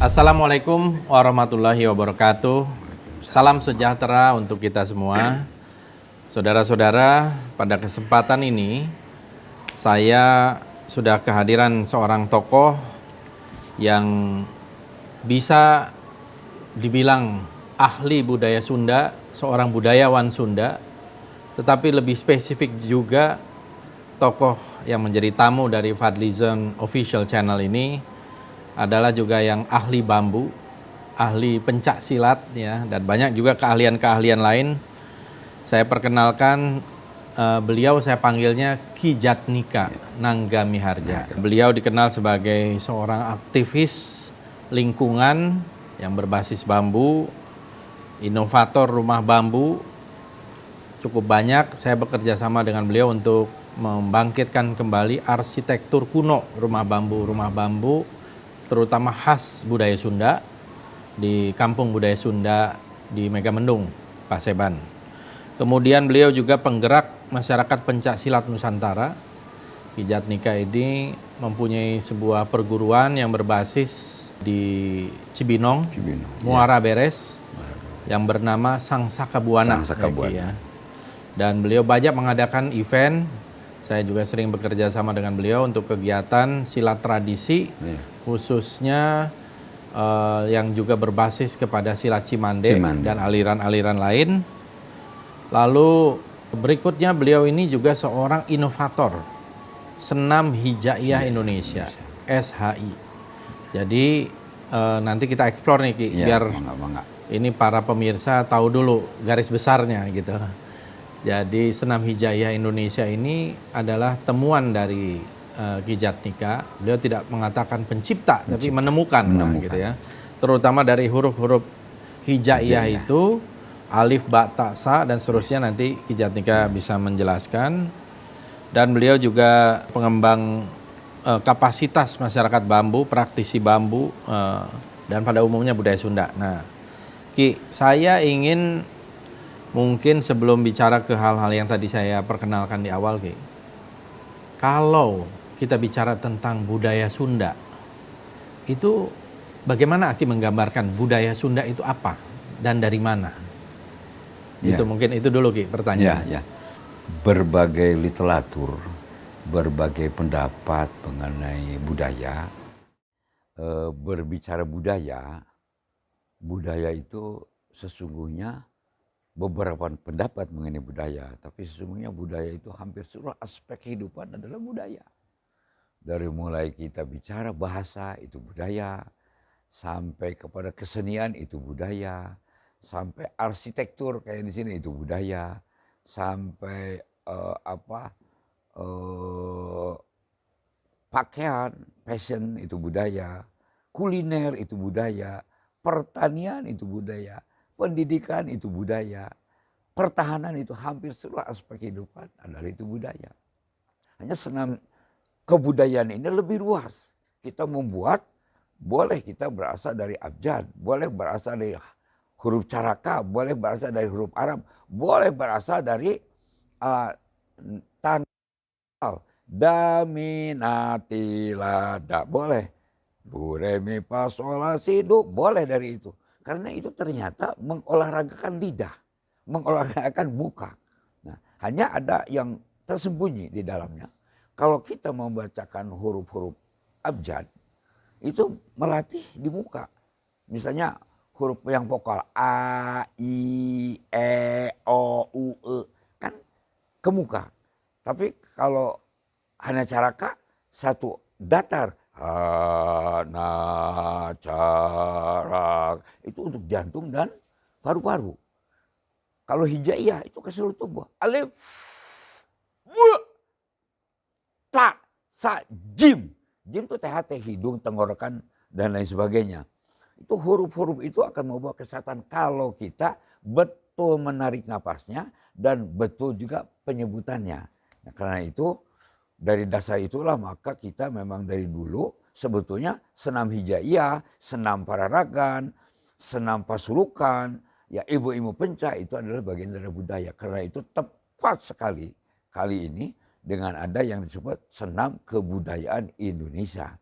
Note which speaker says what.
Speaker 1: Assalamualaikum warahmatullahi wabarakatuh. Salam sejahtera untuk kita semua. Saudara-saudara, pada kesempatan ini saya sudah kehadiran seorang tokoh yang bisa dibilang ahli budaya Sunda, seorang budayawan Sunda, tetapi lebih spesifik juga tokoh yang menjadi tamu dari Fadlizon Official Channel ini adalah juga yang ahli bambu, ahli pencak silat ya, dan banyak juga keahlian-keahlian lain. Saya perkenalkan beliau, saya panggilnya Ki Jatnika Nanggamiharja. Beliau dikenal sebagai seorang aktivis lingkungan yang berbasis bambu, inovator rumah bambu. Cukup banyak saya bekerja sama dengan beliau untuk membangkitkan kembali arsitektur kuno rumah bambu terutama khas budaya Sunda di Kampung Budaya Sunda di Megamendung, Paseban. Kemudian beliau juga penggerak masyarakat pencak silat Nusantara. Ki Jatnika ini mempunyai sebuah perguruan yang berbasis di Cibinong, Muara Beres, yang bernama Sangsaka Buana. Ya. Dan beliau banyak mengadakan event. Saya juga sering bekerja sama dengan beliau untuk kegiatan silat tradisi, khususnya yang juga berbasis kepada silat Cimande dan aliran-aliran lain. Lalu berikutnya beliau ini juga seorang inovator Senam Hijaiyah Indonesia, SHI. Jadi nanti kita explore nih Ki, biar ini para pemirsa tahu dulu garis besarnya gitu. Jadi Senam Hijaiyah Indonesia ini adalah temuan dari Ki Jatnika. Beliau tidak mengatakan pencipta, tapi menemukan. Gitu ya. Terutama dari huruf-huruf hijaiyah itu, alif, ba, ta, sa, dan seterusnya nanti Ki Jatnika bisa menjelaskan. Dan beliau juga pengembang kapasitas masyarakat bambu, praktisi bambu, dan pada umumnya budaya Sunda. Nah, Ki, saya ingin mungkin sebelum bicara ke hal-hal yang tadi saya perkenalkan di awal, Ki, kalau kita bicara tentang budaya Sunda, itu bagaimana Aki menggambarkan budaya Sunda itu apa dan dari mana? Itu mungkin itu dulu Ki pertanyaan.
Speaker 2: Berbagai literatur, berbagai pendapat mengenai budaya, berbicara budaya itu sesungguhnya beberapa pendapat mengenai budaya, tapi sesungguhnya budaya itu hampir seluruh aspek kehidupan adalah budaya. Dari mulai kita bicara bahasa itu budaya, sampai kepada kesenian itu budaya, sampai arsitektur kayak di sini itu budaya, sampai pakaian, fashion itu budaya, kuliner itu budaya, pertanian itu budaya, pendidikan itu budaya, pertahanan itu hampir seluruh aspek kehidupan adalah itu budaya. Hanya senam kebudayaan ini lebih luas. Kita membuat, boleh kita berasal dari abjad, boleh berasal dari huruf caraka, boleh berasal dari huruf Arab, boleh berasal dari tanggal, daminatilada, boleh. Bu, re, mi, fa, sol, la, si, do, boleh dari itu. Karena itu ternyata mengolahragakan lidah, mengolahragakan muka. Nah, hanya ada yang tersembunyi di dalamnya. Kalau kita membacakan huruf-huruf abjad, itu melatih di muka. Misalnya huruf yang vokal A, I, E, O, U, E, kan ke muka. Tapi kalau hanya caraka, satu datar, carak, itu untuk jantung dan paru-paru. Kalau hijaiyah itu ke seluruh tubuh. Alif, ta, sa, jim. Jim itu THT, hidung, tenggorokan, dan lain sebagainya. Itu huruf-huruf itu akan membawa kesehatan kalau kita betul menarik napasnya dan betul juga penyebutannya. Nah, karena itu dari dasar itulah maka kita memang dari dulu sebetulnya senam hijaiyah, senam pararagan, senam pasulukan, ya ibu-ibu pencak itu adalah bagian dari budaya. Karena itu tepat sekali kali ini dengan ada yang disebut senam kebudayaan Indonesia.